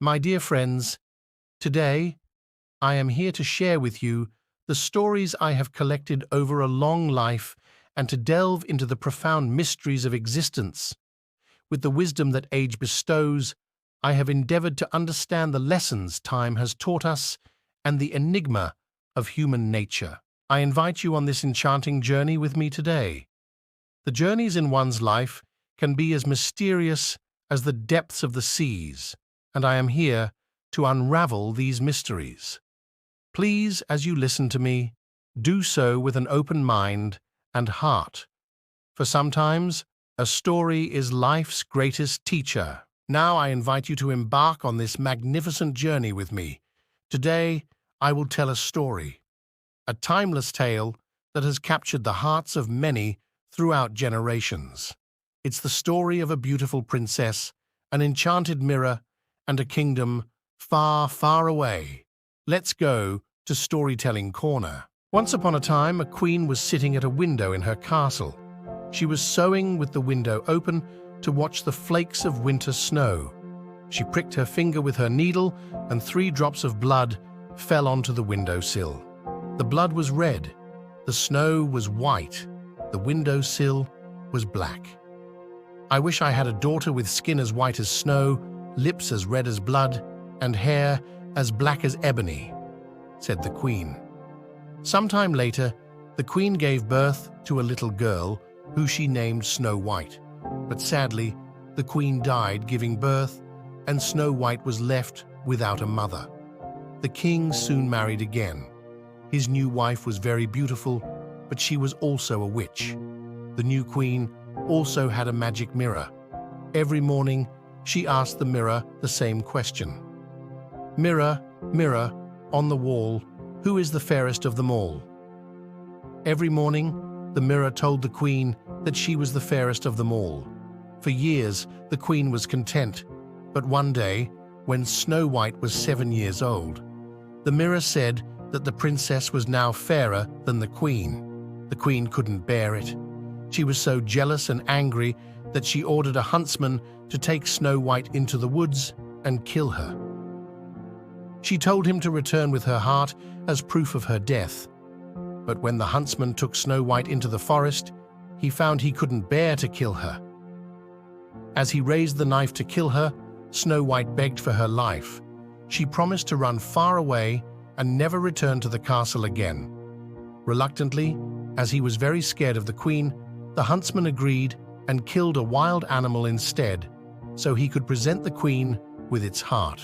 My dear friends, today I am here to share with you the stories I have collected over a long life and to delve into the profound mysteries of existence. With the wisdom that age bestows, I have endeavored to understand the lessons time has taught us and the enigma of human nature. I invite you on this enchanting journey with me today. The journeys in one's life can be as mysterious as the depths of the seas, and I am here to unravel these mysteries. Please, as you listen to me, do so with an open mind and heart, for sometimes a story is life's greatest teacher. Now I invite you to embark on this magnificent journey with me. Today, I will tell a story, a timeless tale that has captured the hearts of many throughout generations. It's the story of a beautiful princess, an enchanted mirror, and a kingdom far, far away. Let's go to Storytelling Corner. Once upon a time, a queen was sitting at a window in her castle. She was sewing with the window open to watch the flakes of winter snow. She pricked her finger with her needle, and 3 drops of blood fell onto the windowsill. The blood was red, the snow was white, the windowsill was black. I wish I had a daughter with skin as white as snow, lips as red as blood, and hair as black as ebony, said the queen. Sometime later, the queen gave birth to a little girl who she named Snow White. But sadly, the queen died giving birth, and Snow White was left without a mother. The king soon married again. His new wife was very beautiful, but she was also a witch. The new queen also had a magic mirror. Every morning, she asked the mirror the same question. "Mirror, mirror, on the wall, who is the fairest of them all?" Every morning, the mirror told the queen that she was the fairest of them all. For years, the queen was content, but one day, when Snow White was 7 years old, the mirror said that the princess was now fairer than the queen. The queen couldn't bear it. She was so jealous and angry that she ordered a huntsman to take Snow White into the woods and kill her. She told him to return with her heart as proof of her death. But when the huntsman took Snow White into the forest, he found he couldn't bear to kill her. As he raised the knife to kill her, Snow White begged for her life. She promised to run far away and never return to the castle again. Reluctantly, as he was very scared of the queen, the huntsman agreed and killed a wild animal instead, so he could present the queen with its heart.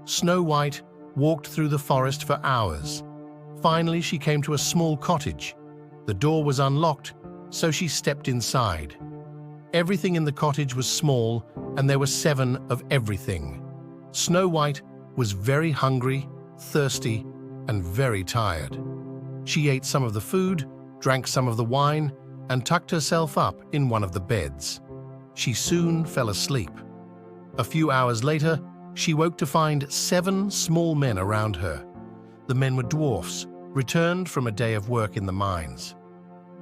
Snow White walked through the forest for hours. Finally, she came to a small cottage. The door was unlocked, so she stepped inside. Everything in the cottage was small, and there were 7 of everything. Snow White was very hungry, thirsty, and very tired. She ate some of the food, drank some of the wine, and tucked herself up in one of the beds. She soon fell asleep. A few hours later, she woke to find 7 small men around her. The men were dwarfs, returned from a day of work in the mines.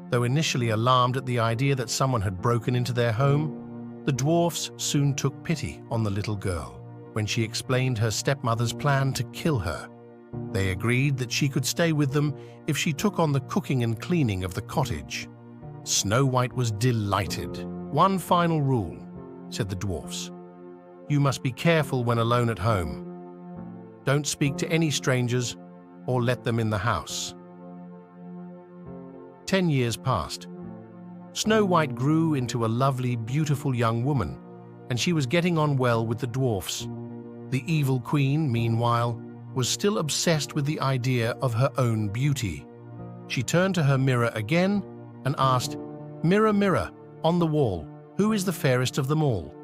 Though initially alarmed at the idea that someone had broken into their home, the dwarfs soon took pity on the little girl when she explained her stepmother's plan to kill her. They agreed that she could stay with them if she took on the cooking and cleaning of the cottage. Snow White was delighted. "One final rule," said the dwarfs. "You must be careful when alone at home. Don't speak to any strangers or let them in the house." 10 years passed. Snow White grew into a lovely, beautiful young woman, and she was getting on well with the dwarfs. The evil queen, meanwhile, was still obsessed with the idea of her own beauty. She turned to her mirror again and asked, "Mirror, mirror, on the wall, who is the fairest of them all?"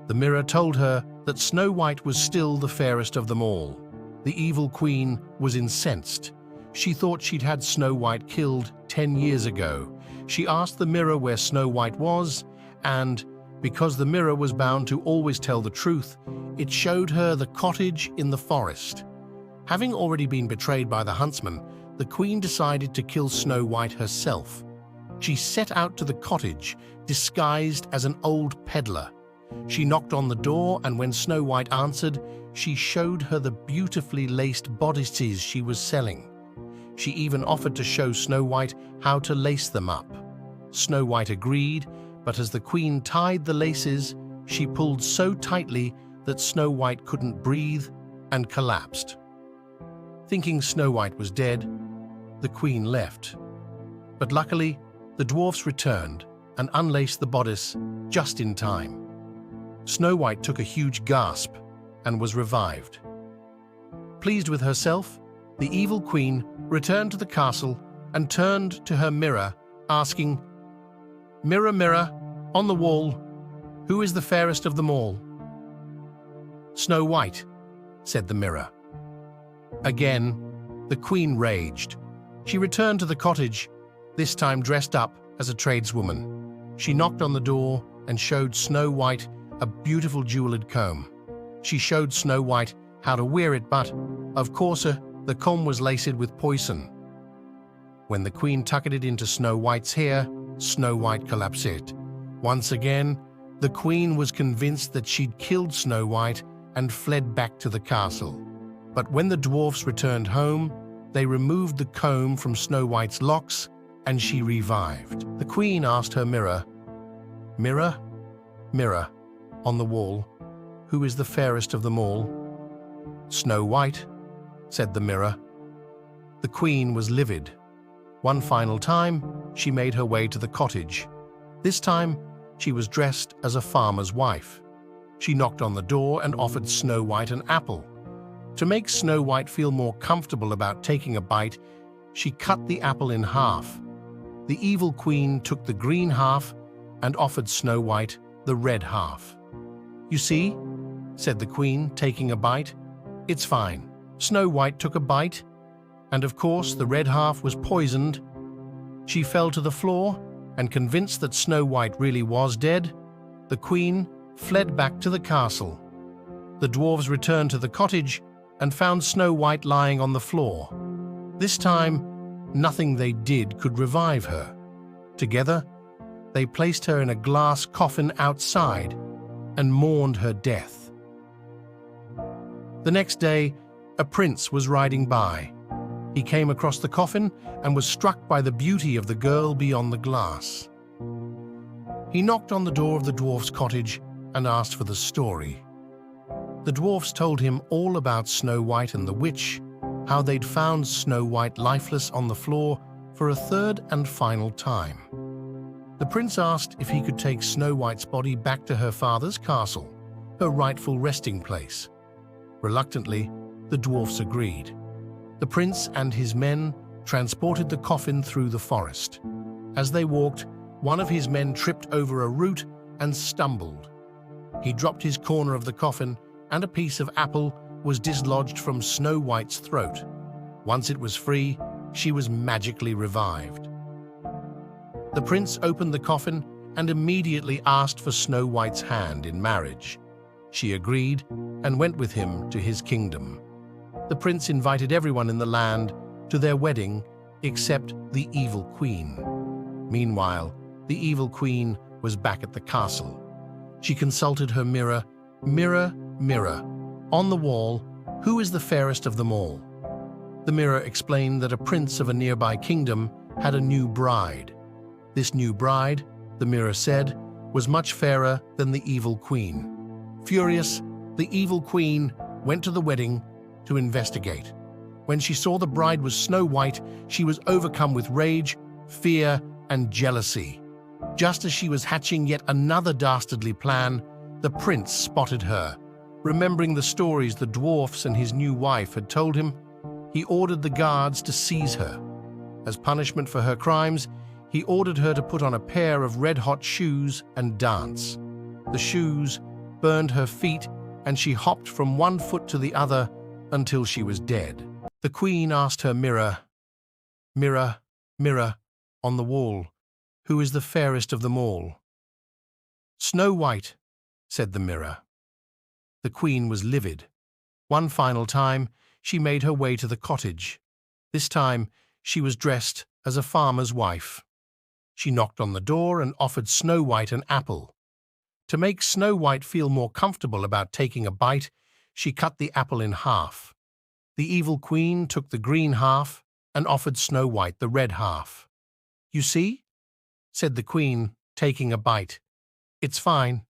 The mirror told her that Snow White was still the fairest of them all. The evil queen was incensed. She thought she'd had Snow White killed 10 years ago. She asked the mirror where Snow White was, and because the mirror was bound to always tell the truth, it showed her the cottage in the forest. Having already been betrayed by the huntsman, the queen decided to kill Snow White herself. She set out to the cottage, disguised as an old peddler. She knocked on the door, and when Snow White answered, she showed her the beautifully laced bodices she was selling. She even offered to show Snow White how to lace them up. Snow White agreed, but as the queen tied the laces, she pulled so tightly that Snow White couldn't breathe and collapsed. Thinking Snow White was dead, the queen left. But luckily, the dwarfs returned and unlaced the bodice just in time. Snow White took a huge gasp and was revived. Pleased with herself, the evil queen returned to the castle and turned to her mirror, asking, "Mirror, mirror, on the wall, who is the fairest of them all?" "Snow White," said the mirror. Again, the queen raged. She returned to the cottage, this time dressed up as a tradeswoman. She knocked on the door and showed Snow White a beautiful jeweled comb. She showed Snow White how to wear it, but, of course, the comb was laced with poison. When the queen tucked it into Snow White's hair, Snow White collapsed. Once again, the queen was convinced that she'd killed Snow White and fled back to the castle. But when the dwarfs returned home, they removed the comb from Snow White's locks and she revived. The queen asked her mirror, "Mirror, mirror, on the wall, who is the fairest of them all?" "Snow White," said the mirror. The queen was livid. One final time, she made her way to the cottage. This time, she was dressed as a farmer's wife. She knocked on the door and offered Snow White an apple. To make Snow White feel more comfortable about taking a bite, she cut the apple in half. The evil queen took the green half and offered Snow White the red half. "You see," said the queen, taking a bite, "it's fine." Snow White took a bite, and of course the red half was poisoned. She fell to the floor, and convinced that Snow White really was dead, the queen fled back to the castle. The dwarves returned to the cottage and found Snow White lying on the floor. This time, nothing they did could revive her. Together, they placed her in a glass coffin outside and mourned her death. The next day, a prince was riding by. He came across the coffin and was struck by the beauty of the girl beyond the glass. He knocked on the door of the dwarf's cottage and asked for the story. The dwarfs told him all about Snow White and the witch, how they'd found Snow White lifeless on the floor for a third and final time. The prince asked if he could take Snow White's body back to her father's castle, her rightful resting place. Reluctantly, the dwarfs agreed. The prince and his men transported the coffin through the forest. As they walked, one of his men tripped over a root and stumbled. He dropped his corner of the coffin, and a piece of apple was dislodged from Snow White's throat. Once it was free, she was magically revived. The prince opened the coffin and immediately asked for Snow White's hand in marriage. She agreed and went with him to his kingdom. The prince invited everyone in the land to their wedding except the evil queen. Meanwhile, the evil queen was back at the castle. She consulted her mirror. "Mirror, mirror, on the wall, who is the fairest of them all?" The mirror explained that a prince of a nearby kingdom had a new bride. This new bride, the mirror said, was much fairer than the evil queen. Furious, the evil queen went to the wedding to investigate. When she saw the bride was Snow White, she was overcome with rage, fear, and jealousy. Just as she was hatching yet another dastardly plan, the prince spotted her. Remembering the stories the dwarfs and his new wife had told him, he ordered the guards to seize her. As punishment for her crimes, he ordered her to put on a pair of red-hot shoes and dance. The shoes burned her feet, and she hopped from one foot to the other until she was dead. The queen asked her mirror, "Mirror, mirror, on the wall, who is the fairest of them all?" "Snow White," said the mirror. The queen was livid. One final time, she made her way to the cottage. This time, she was dressed as a farmer's wife. She knocked on the door and offered Snow White an apple. To make Snow White feel more comfortable about taking a bite, she cut the apple in half. The evil queen took the green half and offered Snow White the red half. "You see," said the queen, taking a bite. "It's fine.